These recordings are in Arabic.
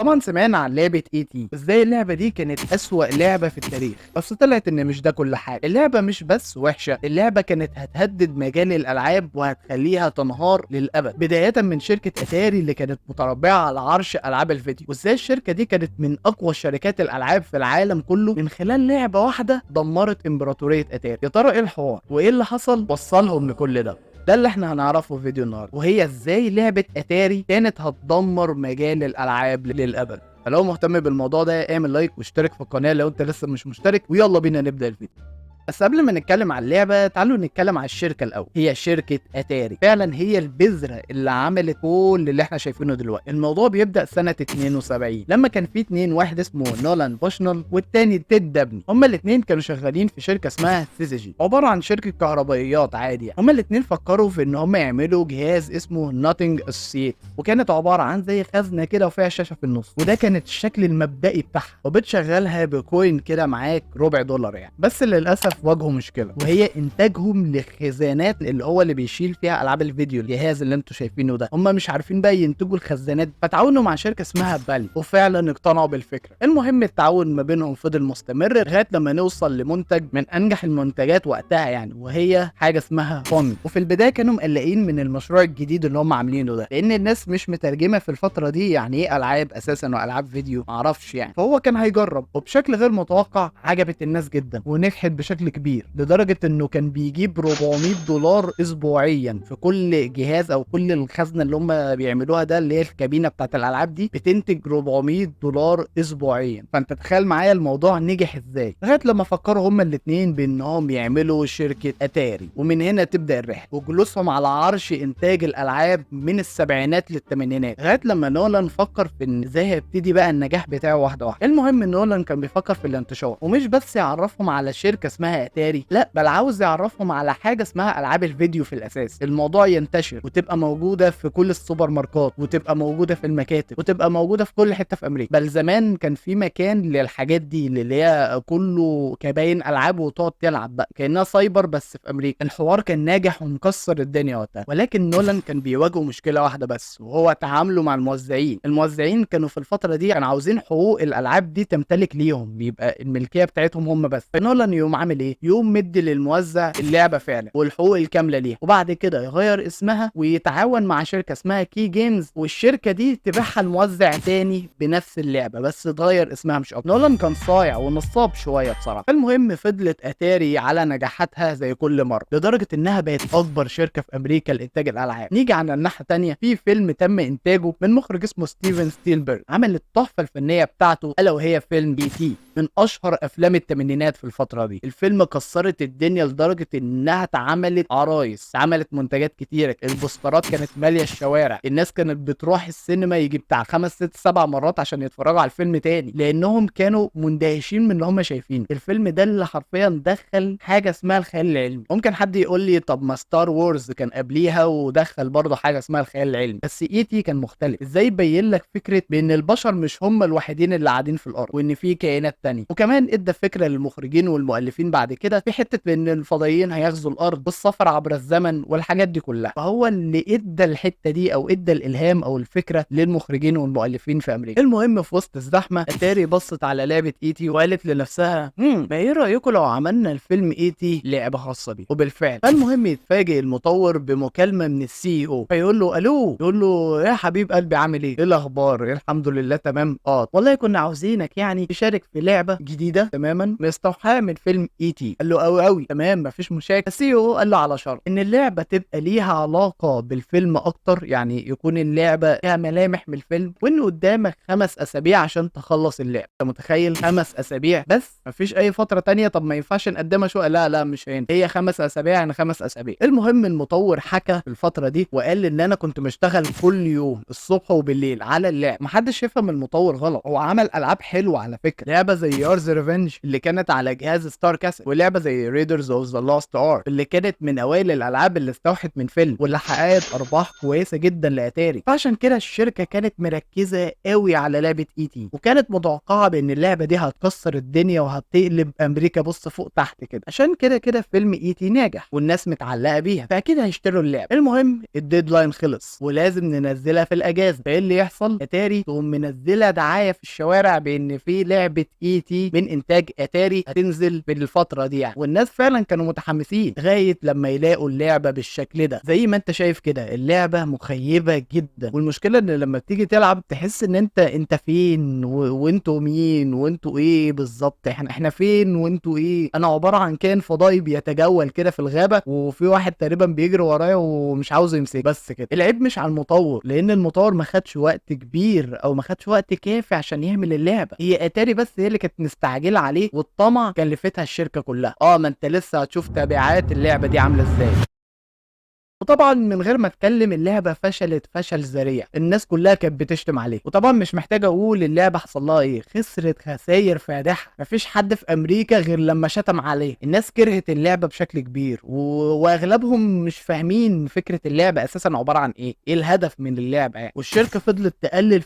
طبعا سمعنا عن لعبة اي تي وازاي اللعبة دي كانت أسوأ لعبة في التاريخ، بس طلعت ان مش ده كل حاجة. اللعبة مش بس وحشة، اللعبة كانت هتهدد مجال الألعاب وهتخليها تنهار للأبد، بداية من شركة اتاري اللي كانت متربعة على عرش ألعاب الفيديو. وازاي الشركة دي كانت من أقوى شركات الألعاب في العالم كله من خلال لعبة واحدة دمرت إمبراطورية اتاري. يا ترى ايه الحوار وايه اللي حصل وصلهم لكل ده اللي احنا هنعرفه في فيديو النهارده، وهي ازاي لعبة اتاري كانت هتدمر مجال الالعاب للابد. فلو مهتم بالموضوع ده اعمل لايك واشترك في القناة لو انت لسه مش مشترك، ويلا بينا نبدأ الفيديو. بس قبل ما نتكلم عن اللعبة تعالوا نتكلم عن الشركة الأول. هي شركة اتاري فعلا هي البذرة اللي عملت كل اللي احنا شايفينه دلوقتي. الموضوع بيبدأ سنة 72 لما كان في اتنين، واحد اسمه نولان بوشنال والتاني تيد دابني. هما الاتنين كانوا شغالين في شركة اسمها سيزيجي، عبارة عن شركة كهربائيات عادية. هما الاتنين فكروا في ان هما يعملوا جهاز اسمه نوتنج اسوسييت، وكانت عبارة عن زي خزنة كده وفيها شاشة في النص، وده كانت الشكل المبدئي بتاعها، وبتشغلها بكوين كده معاك ربع دولار يعني. بس للأسف واجهوا مشكله، وهي انتاجهم لخزانات اللي هو اللي بيشيل فيها العاب الفيديو، الجهاز اللي انتوا شايفينه ده. هم مش عارفين بقى ينتجوا الخزانات، فتعاونوا مع شركه اسمها بالي وفعلا اقتنعوا بالفكره. المهم التعاون ما بينهم فضل مستمر لغايه لما نوصل لمنتج من انجح المنتجات وقتها يعني، وهي حاجه اسمها فومي. وفي البدايه كانوا مقلقين من المشروع الجديد اللي هم عاملينه ده، لان الناس مش مترجمه في الفتره دي يعني ايه العاب اساسا والعاب فيديو معرفش يعني. فهو كان هيجرب، وبشكل غير متوقع عجبت الناس جدا ونجحت بشكل كبير، لدرجه انه كان بيجيب 400 دولار اسبوعيا في كل جهاز، او كل الخزنه اللي هم بيعملوها ده اللي هي الكابينه بتاعت الالعاب دي بتنتج 400 دولار اسبوعيا. فانت تخيل معايا الموضوع نجح ازاي، لغايه لما فكروا هما الاثنين بانهم يعملوا شركه اتاري. ومن هنا تبدا الرحله وجلوسهم على عرش انتاج الالعاب من السبعينات للثمانينات، لغايه لما نولان فكر في ان ازاي هيبتدي بقى النجاح بتاعه واحده واحده. المهم ان نولان كان بيفكر في الانتشار، ومش بس يعرفهم على شركه اسمها اتاري، لا بل عاوز يعرفهم على حاجه اسمها العاب الفيديو في الاساس. الموضوع ينتشر وتبقى موجوده في كل السوبر ماركات، وتبقى موجوده في المكاتب، وتبقى موجوده في كل حته في امريكا. بل زمان كان في مكان للحاجات دي اللي هي كله كباين العاب وتقعد تلعب بقى كانها سايبر بس في امريكا. الحوار كان ناجح ومكسر الدنيا وقتها، ولكن نولان كان بيواجهه مشكله واحده بس، وهو تعامله مع الموزعين. الموزعين كانوا في الفتره دي كانوا عاوزين حقوق الالعاب دي تمتلك ليهم، بيبقى الملكيه بتاعتهم هم بس. فنولان يقوم عامل ايه؟ يقوم مدي للموزع اللعبه فعلا والحقوق الكامله ليها، وبعد كده يغير اسمها ويتعاون مع شركه اسمها كي جيمز، والشركه دي تبيعها لموزع تاني بنفس اللعبه بس تغير اسمها مش اكتر. نولان كان صايع ونصاب شويه بصراحه. المهم فضلت اتاري على نجاحاتها زي كل مره، لدرجه انها بقت اكبر شركه في امريكا لانتاج الالعاب. نيجي على الناحيه الثانيه، في فيلم تم انتاجه من مخرج اسمه ستيفن سبيلبرج، عمل التحفه الفنيه بتاعته الا وهي فيلم بي تي، من اشهر افلام الثمانينات في الفتره دي. الفيلم كسرت الدنيا لدرجه انها اتعملت عرايس، عملت منتجات كتيره، البوسترات كانت ماليه الشوارع، الناس كانت بتروح السينما يجي بتاع 5 6 7 مرات عشان يتفرجوا على الفيلم تاني، لانهم كانوا مندهشين من اللي هم شايفينه. الفيلم ده اللي حرفيا دخل حاجه اسمها الخيال العلمي. ممكن حد يقول لي طب ما ستار وورز كان قبليها ودخل برضه حاجه اسمها الخيال العلمي، بس اي تي كان مختلف. ازاي يبين لك فكره بان البشر مش هم الوحيدين اللي قاعدين في الارض، وان في كائنات تانية. وكمان ادى فكره للمخرجين والمؤلفين بعد كده في حته بان الفضائيين هيغزوا الارض بالسفر عبر الزمن والحاجات دي كلها. فهو اللي ادى الحته دي او ادى الالهام او الفكره للمخرجين والمؤلفين في امريكا. المهم في وسط الزحمه اتاري بصت على لعبه اي تي وقالت لنفسها ما ايه رايكم لو عملنا الفيلم اي تي لعبه خاصه بيه؟ وبالفعل. فالمهم يتفاجئ المطور بمكالمه من السي او، فيقول له الو، يقول له يا حبيب قلبي عامل ايه الاخبار؟ إيه الحمد لله تمام. والله كنا عاوزينك يعني تشارك في لعبه جديده تماما مستوحاه من فيلم اي تي. قال له قوي قوي تمام مفيش مشاكل. السي او قال له على شرط ان اللعبه تبقى ليها علاقه بالفيلم اكتر، يعني يكون اللعبه فيها ملامح من الفيلم، وان قدامك 5 اسابيع عشان تخلص اللعبه. انت متخيل 5 اسابيع بس؟ مفيش اي فتره تانية؟ طب ما ينفعش نقدمها شو؟ لا لا مش هينفع، هي 5 اسابيع يعني 5 اسابيع. المهم المطور حكى في الفتره دي وقال ان انا كنت بشتغل كل يوم الصبح وبالليل على اللعب. محدش يفهم المطور غلط، هو عمل العاب حلوه على فكره، لعبه زي يارز ريفنج اللي كانت على جهاز ستار كاسل المواسم، ولعبه زي ريدرز اوف ذا لاست ارك اللي كانت من اوائل الالعاب اللي استوحت من فيلم، واللي حققت ارباح كويسه جدا لاتاري. فعشان كده الشركه كانت مركزه قوي على لعبه اي تي، وكانت متوقعه بان اللعبه دي هتكسر الدنيا وهتقلب امريكا بص فوق تحت كده. عشان كده فيلم اي تي ناجح والناس متعلقه بيها، فاكيد هيشتروا اللعبه. المهم الديدلاين خلص ولازم ننزلها في الاجازه، فايه اللي يحصل؟ اتاري تقوم منزله دعايه في الشوارع بان في لعبه اي تي من انتاج اتاري هتنزل في الفتره دي يعني. والناس فعلا كانوا متحمسين لغايه لما يلاقوا اللعبه بالشكل ده. زي ما انت شايف كده اللعبه مخيبه جدا، والمشكله ان لما بتيجي تلعب تحس ان انت فين وانتوا مين وانتوا ايه بالظبط، احنا فين وانتوا ايه. انا عباره عن كائن فضائي بيتجول كده في الغابه، وفي واحد تقريبا بيجري ورايا ومش عاوز يمسك بس كده. العيب مش على المطور، لان المطور ما خدش وقت كبير او ما خدش وقت كافي عشان يعمل اللعبه. هي اتاري بس هي اللي كانت مستعجله عليه، والطمع كلفتها الشركه كلها. ما انت لسه هتشوف تبعات اللعبه دي عامله ازاي. وطبعا من غير ما اتكلم اللعبه فشلت فشل ذريع، الناس كلها كانت بتشتم عليه. وطبعا مش محتاج اقول اللعبه حصل لها ايه، خسرت خساير فادحه. مفيش حد في امريكا غير لما شتم عليه. الناس كرهت اللعبه بشكل كبير واغلبهم مش فاهمين فكره اللعبه اساسا عباره عن ايه الهدف من اللعبه يعني. والشركه فضلت تقلل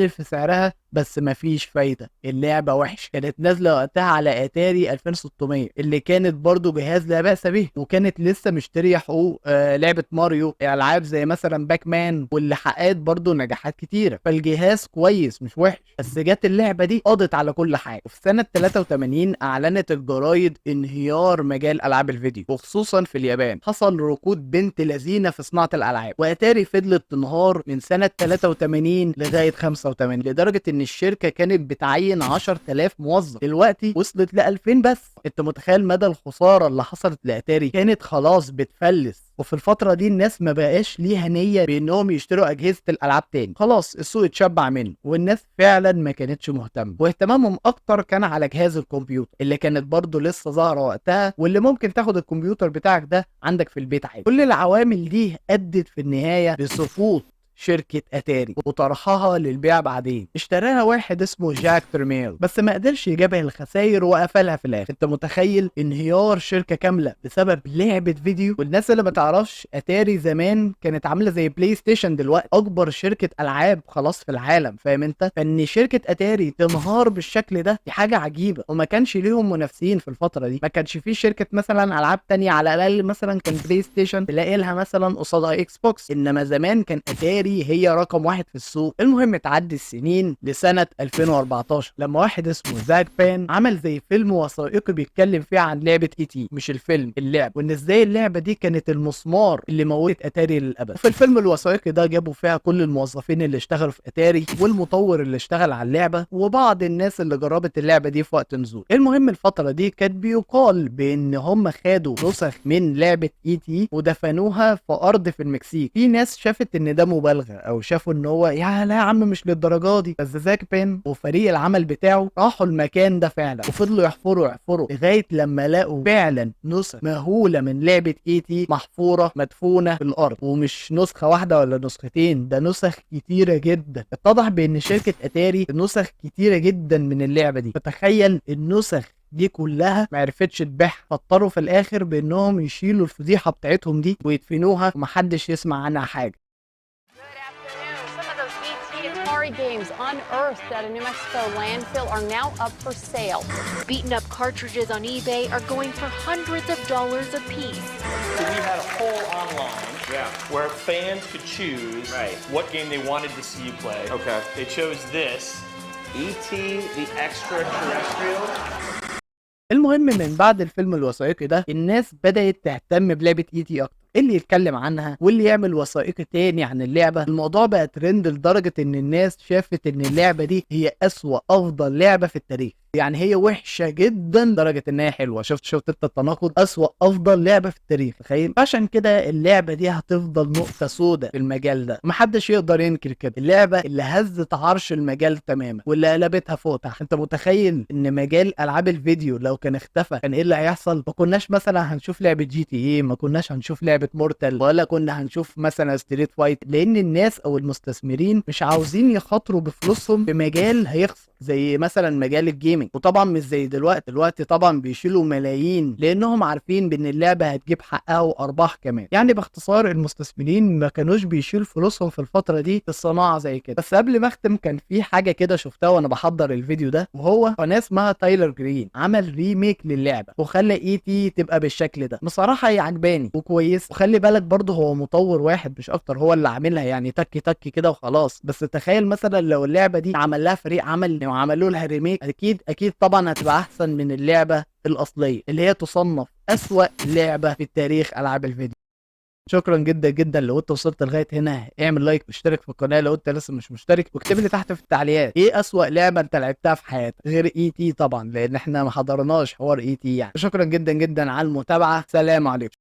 في سعرها بس مفيش فايده، اللعبه وحش. كانت نازله وقتها على اتاري 2600 اللي كانت برضو جهاز لا باس به، وكانت لسه مشتريه حقوق لعبه ماريو، العاب زي مثلا باك مان، واللي حققت برضو نجاحات كتيره. فالجهاز كويس مش وحش، بس جت اللعبه دي قضت على كل حاجه. وفي سنه 83 اعلنت الجرايد انهيار مجال العاب الفيديو، وخصوصا في اليابان. حصل ركود بنت لذينه في صناعه الالعاب، واتاري فضلت تنهار من سنه 83 لغايه 85، لدرجه ان الشركه كانت بتعين 10000 موظف، دلوقتي وصلت ل 2000 بس. انت متخيل مدى الخساره اللي حصلت لاتاري؟ كانت خلاص بتفلس. وفي الفتره دي الناس ما بقاش ليها نيه بانهم يشتروا اجهزه الالعاب تاني، خلاص السوق اتشبع منه، والناس فعلا ما كانتش مهتمه. واهتمامهم اكتر كان على جهاز الكمبيوتر اللي كانت برضه لسه ظاهره وقتها، واللي ممكن تاخد الكمبيوتر بتاعك ده عندك في البيت عادي. كل العوامل دي ادت في النهايه لسقوط شركة اتاري وطرحها للبيع. بعدين اشتراها واحد اسمه جاك ترميل، بس ما قدرش يجابه الخسائر وقفلها في الاخر. انت متخيل انهيار شركة كاملة بسبب لعبة فيديو؟ والناس اللي ما تعرفش اتاري زمان كانت عاملة زي بلاي ستيشن دلوقتي، اكبر شركة العاب خلاص في العالم، فاهم انت؟ فان شركة اتاري تنهار بالشكل ده دي حاجة عجيبة. وما كانش ليهم منافسين في الفترة دي، ما كانش في شركة مثلا العاب تانية على الاقل مثلا كان بلاي ستيشن تلاقي لها مثلا قصادها اكس بوكس، انما زمان كان اتاري هي رقم واحد في السوق. المهم تعدي السنين لسنة 2014 لما واحد اسمه زاك بان عمل زي فيلم وثائقي بيتكلم فيه عن لعبة اي تي، مش الفيلم، اللعب، وان ازاي اللعبة دي كانت المسمار اللي موتت اتاري للابد. وفي الفيلم الوثائقي ده جابوا فيها كل الموظفين اللي اشتغلوا في اتاري، والمطور اللي اشتغل على اللعبة، وبعض الناس اللي جربت اللعبة دي في وقت نزول. المهم الفترة دي كان بيقال بان هم خدوا نسخ من لعبة اي تي ودفنوها في ارض في المكسيك. في ناس شافت ان ده مبالغة او شافوا ان هو لا يا عم مش للدرجه دي، بس زاك بين وفريق العمل بتاعه راحوا المكان ده فعلا، وفضلوا يحفروا لغايه لما لقوا فعلا نسخ مهوله من لعبه اي تي محفوره مدفونه في الارض. ومش نسخه واحده ولا نسختين، ده نسخ كتيره جدا. اتضح بان شركه اتاري نسخ كتيره جدا من اللعبه دي، فتخيل النسخ دي كلها ما عرفتش تبيعها، فاضطروا في الاخر بانهم يشيلوا الفضيحه بتاعتهم دي ويدفنوها ومحدش يسمع عنها حاجه. Atari games unearthed at a New Mexico landfill are now up for sale. Beaten up cartridges on eBay are going for hundreds of dollars a piece. We had a poll online where fans could choose what game they wanted to see you play. Okay. They chose this, E.T. the Extraterrestrial. المهم من بعد الفيلم الوثائقي ده الناس بدأت تهتم بلعبة اي تي اكتر، اللي يتكلم عنها واللي يعمل وثائقي تاني عن اللعبة. الموضوع بقى ترند لدرجة ان الناس شافت ان اللعبة دي هي اسوأ افضل لعبة في التاريخ. يعني هي وحشة جدا لدرجة ان هي حلوة. شفت انت التناقض؟ اسوأ افضل لعبة في التاريخ، تخيل. عشان كده اللعبة دي هتفضل نقطة سوداء في المجال ده، محدش يقدر ينكر كده. اللعبة اللي هزت عرش المجال تماما واللي قلبتها فوق تحت. انت متخيل ان مجال العاب الفيديو لو كان اختفى كان ايه اللي هيحصل؟ ما كناش مثلا هنشوف لعبة جي تي ايه، ما كناش هنشوف لعبة مورتال، ولا كنا هنشوف مثلا ستريت فايت، لان الناس او المستثمرين مش عاوزين يخاطروا بفلوسهم في مجال هيخسر. زي مثلا مجال الجيمنج، وطبعا مش زي دلوقتي طبعا بيشيلوا ملايين لانهم عارفين بان اللعبه هتجيب حقها وارباح كمان. يعني باختصار المستثمرين ما كانوش بيشيلوا فلوسهم في الفتره دي في الصناعه زي كده. بس قبل ما اختم كان في حاجه كده شفتها وانا بحضر الفيديو ده، وهو قناه اسمها تايلر جرين عمل ريميك للعبه وخلى اي تي تبقى بالشكل ده. بصراحه هي عجباني وكويس، وخلي بالك برضه هو مطور واحد مش اكتر هو اللي عاملها، يعني تك كده وخلاص. بس تخيل مثلا لو اللعبه دي عمل لها فريق عمل وعملوا لها ريميك، اكيد طبعا هتبقى احسن من اللعبه الاصليه اللي هي تصنف اسوأ لعبه في التاريخ العاب الفيديو. شكرا جدا لو انت وصلت لغايه هنا. اعمل لايك واشترك في القناه لو انت لسه مش مشترك، واكتب لي تحت في التعليقات ايه اسوأ لعبه انت لعبتها في حياتك غير اي تي طبعا، لان احنا ما حضرناش حوار اي تي يعني. شكرا جدا على المتابعه، سلام عليكم.